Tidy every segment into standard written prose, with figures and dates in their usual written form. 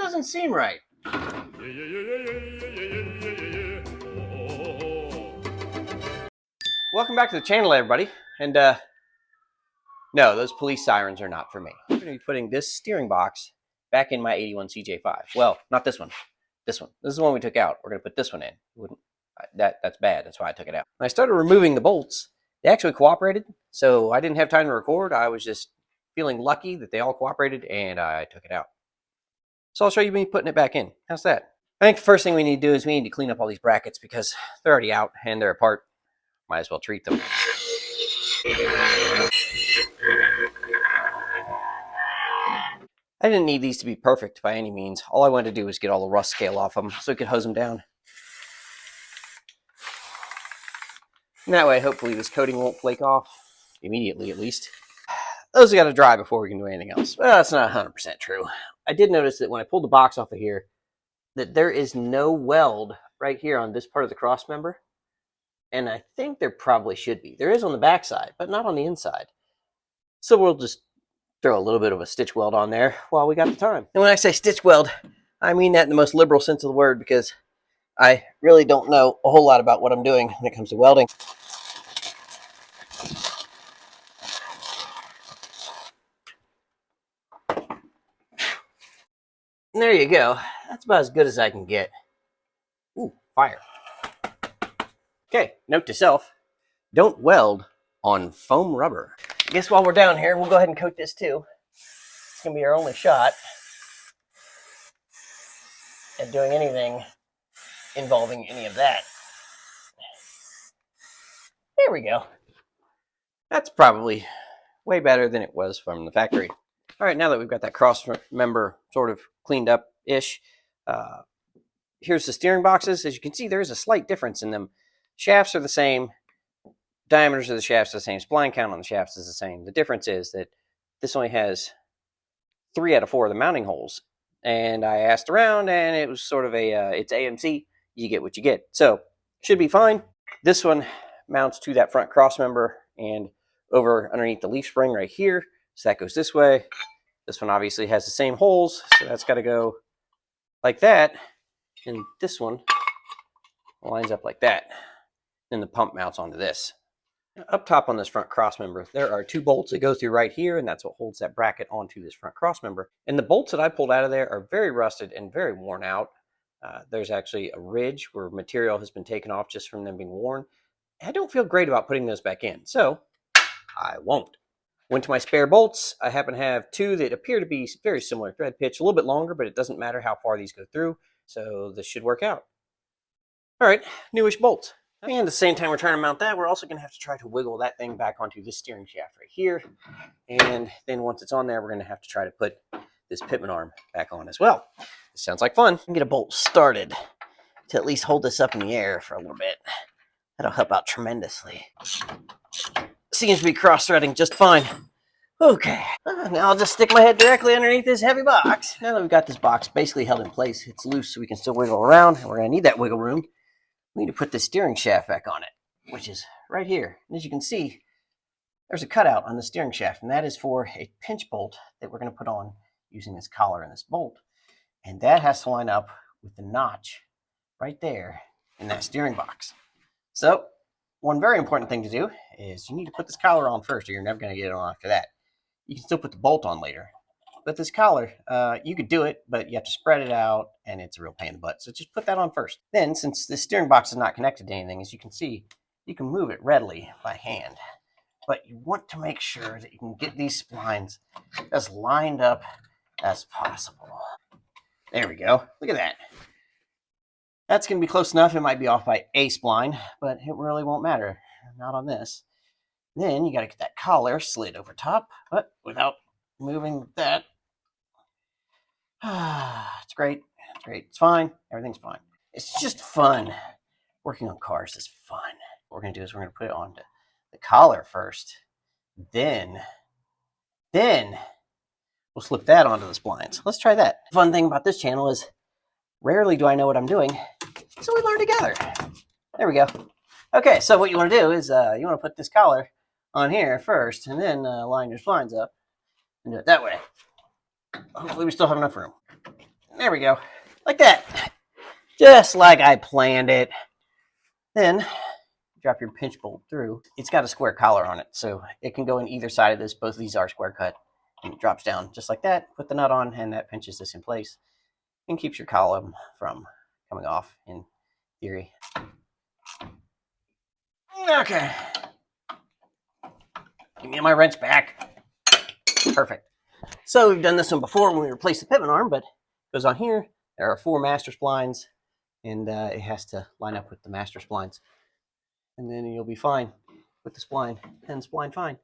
doesn't seem right. Welcome back to the channel, everybody. And no, those police sirens are not for me. I'm going to be putting this steering box back in my 81 CJ5. Well, not this one. This one. This is the one we took out. We're going to put this one in. That's bad. That's why I took it out. When I started removing the bolts, they actually cooperated. So I didn't have time to record. I was just feeling lucky that they all cooperated, and I took it out. So I'll show you me putting it back in. How's that? I think the first thing we need to do is we need to clean up all these brackets because they're already out and they're apart. Might as well treat them. I didn't need these to be perfect by any means. All I wanted to do was get all the rust scale off them so we could hose them down. And that way, hopefully this coating won't flake off, immediately at least. Those have got to dry before we can do anything else. Well, that's not 100% true. I did notice that when I pulled the box off of here, that there is no weld right here on this part of the cross member. And I think there probably should be. There is on the back side, but not on the inside. So we'll just throw a little bit of a stitch weld on there while we got the time. And when I say stitch weld, I mean that in the most liberal sense of the word because I really don't know a whole lot about what I'm doing when it comes to welding. And there you go. That's about as good as I can get. Ooh, fire. Okay, note to self, don't weld on foam rubber. I guess while we're down here, we'll go ahead and coat this too. It's going to be our only shot at doing anything involving any of that. There we go. That's probably way better than it was from the factory. All right, now that we've got that cross member sort of cleaned up-ish, here's the steering boxes. As you can see, there is a slight difference in them. Shafts are the same. Diameters of the shafts are the same. Spline count on the shafts is the same. The difference is that this only has 3 out of 4 of the mounting holes. And I asked around, and it was sort of a, it's AMC. You get what you get. So, should be fine. This one mounts to that front cross member and over underneath the leaf spring right here. So that goes this way. This one obviously has the same holes, so that's got to go like that. And this one lines up like that. And the pump mounts onto this. Up top on this front cross member, there are 2 bolts that go through right here, and that's what holds that bracket onto this front cross member. And the bolts that I pulled out of there are very rusted and very worn out. There's actually a ridge where material has been taken off just from them being worn. I don't feel great about putting those back in, so I won't. Went to my spare bolts. I happen to have 2 that appear to be very similar thread pitch, a little bit longer, but it doesn't matter how far these go through, so this should work out. All right, newish bolts. And at the same time we're trying to mount that, we're also going to have to try to wiggle that thing back onto this steering shaft right here. And then once it's on there, we're going to have to try to put this pitman arm back on as well. This sounds like fun. Get a bolt started to at least hold this up in the air for a little bit. That'll help out tremendously. Seems to be cross-threading just fine. Okay, now I'll just stick my head directly underneath this heavy box. Now that we've got this box basically held in place, it's loose so we can still wiggle around. And we're going to need that wiggle room. We need to put the steering shaft back on it, which is right here. And as you can see, there's a cutout on the steering shaft, and that is for a pinch bolt that we're going to put on using this collar and this bolt. And that has to line up with the notch right there in that steering box. So, one very important thing to do is you need to put this collar on first, or you're never going to get it on after that. You can still put the bolt on later. But this collar, you could do it, but you have to spread it out, and it's a real pain in the butt. So just put that on first. Then, since the steering box is not connected to anything, as you can see, you can move it readily by hand. But you want to make sure that you can get these splines as lined up as possible. There we go. Look at that. That's going to be close enough. It might be off by a spline, but it really won't matter. Not on this. Then you got to get that collar slid over top, but without moving that. It's great. It's great. It's fine. Everything's fine. It's just fun. Working on cars is fun. What we're going to do is we're going to put it on the collar first. Then we'll slip that onto the splines. Let's try that. The fun thing about this channel is rarely do I know what I'm doing, so we learn together. There we go. Okay, so what you want to do is you want to put this collar on here first, and then line your splines up and do it that way. Hopefully we still have enough room. There we go. Like that. Just like I planned it. Then drop your pinch bolt through. It's got a square collar on it, so it can go in either side of this. Both of these are square cut. And it drops down just like that. Put the nut on, and that pinches this in place and keeps your column from coming off in theory. Okay. Give me my wrench back. Perfect. So we've done this one before when we replaced the pivot arm, but it goes on here. There are 4 master splines, and it has to line up with the master splines. And then you'll be fine with the spline and spline fine.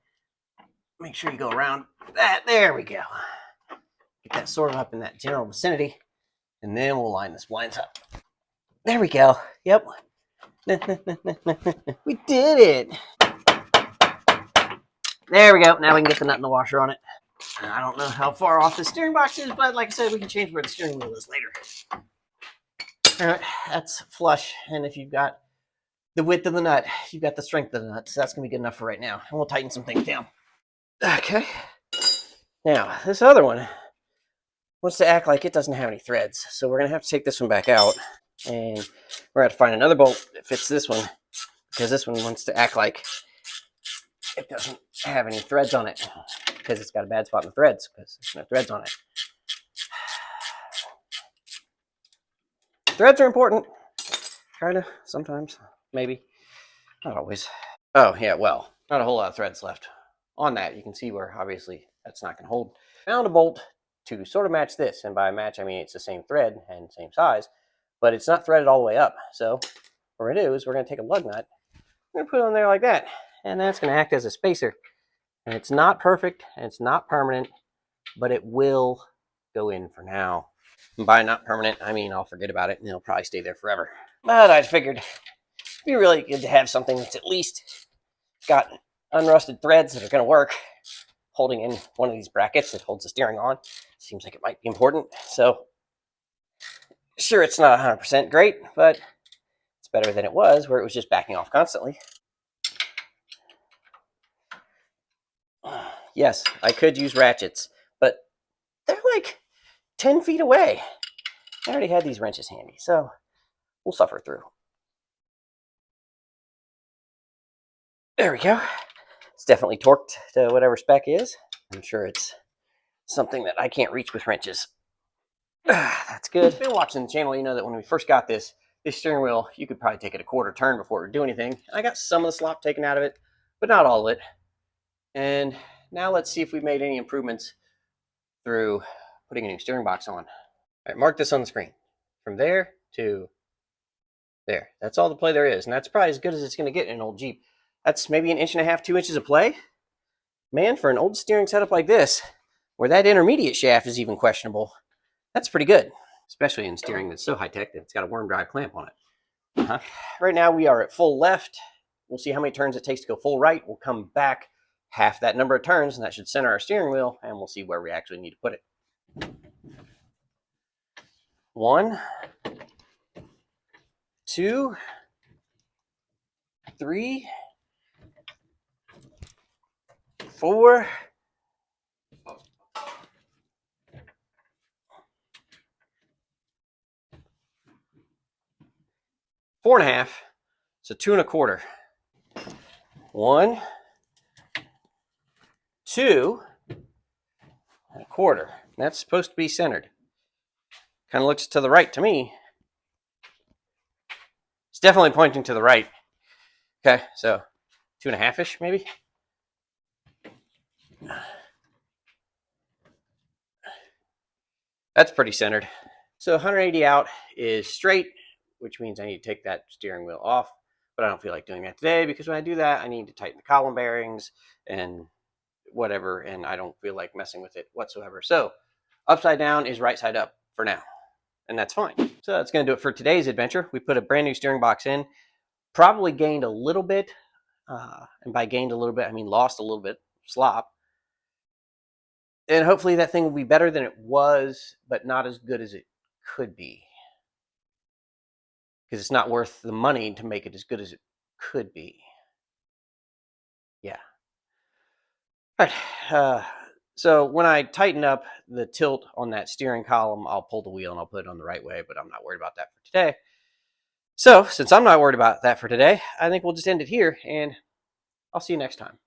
Make sure you go around that. There we go. Get that sort of up in that general vicinity, and then we'll line the splines up. There we go. Yep. We did it. There we go. Now we can get the nut and the washer on it. I don't know how far off the steering box is, but like I said, we can change where the steering wheel is later. All right, that's flush. And if you've got the width of the nut, you've got the strength of the nut. So that's going to be good enough for right now. And we'll tighten some things down. Okay. Now, this other one wants to act like it doesn't have any threads. So we're going to have to take this one back out. And we're going to have to find another bolt that fits this one, because this one wants to act like it doesn't have any threads on it, because it's got a bad spot in the threads, because there's no threads on it. Threads are important. Kind of, sometimes, maybe. Not always. Oh, yeah, well, not a whole lot of threads left on that. You can see where, obviously, that's not going to hold. Found a bolt to sort of match this, and by match, I mean it's the same thread and same size, but it's not threaded all the way up. So what we're going to do is we're going to take a lug nut, we're going to put it on there like that, and that's going to act as a spacer. And it's not perfect, and it's not permanent, but it will go in for now. And by not permanent, I mean I'll forget about it, and it'll probably stay there forever. But I figured it'd be really good to have something that's at least got unrusted threads that are going to work. Holding in one of these brackets that holds the steering on seems like it might be important. So, sure, it's not 100% great, but it's better than it was, where it was just backing off constantly. Yes, I could use ratchets, but they're like 10 feet away. I already had these wrenches handy, so we'll suffer through. There we go. It's definitely torqued to whatever spec is. I'm sure it's something that I can't reach with wrenches. That's good. If you've been watching the channel, you know that when we first got this steering wheel, you could probably take it a quarter turn before it would do anything. I got some of the slop taken out of it, but not all of it. And now let's see if we've made any improvements through putting a new steering box on. All right, mark this on the screen. From there to there. That's all the play there is, and that's probably as good as it's going to get in an old Jeep. That's maybe 1.5 inches, 2 inches of play. Man, for an old steering setup like this, where that intermediate shaft is even questionable, that's pretty good. Especially in steering that's so high-tech that it's got a worm drive clamp on it. Right now we are at full left. We'll see how many turns it takes to go full right. We'll come back half that number of turns, and that should center our steering wheel, and we'll see where we actually need to put it. 1, 2, 3, 4, 4.5, so 2 1/4. 1, 2 1/4. That's supposed to be centered. Kind of looks to the right to me. It's definitely pointing to the right. Okay, so 2.5-ish maybe. That's pretty centered. So 180 out is straight, which means I need to take that steering wheel off, but I don't feel like doing that today, because when I do that, I need to tighten the column bearings and whatever, and I don't feel like messing with it whatsoever. So upside down is right side up for now, and that's fine. So that's going to do it for today's adventure. We put a brand new steering box in, probably gained a little bit, and by gained a little bit, I mean lost a little bit slop. And hopefully that thing will be better than it was, but not as good as it could be. Because it's not worth the money to make it as good as it could be. Yeah. All right. So when I tighten up the tilt on that steering column, I'll pull the wheel and I'll put it on the right way, but I'm not worried about that for today. So since I'm not worried about that for today, I think we'll just end it here, and I'll see you next time.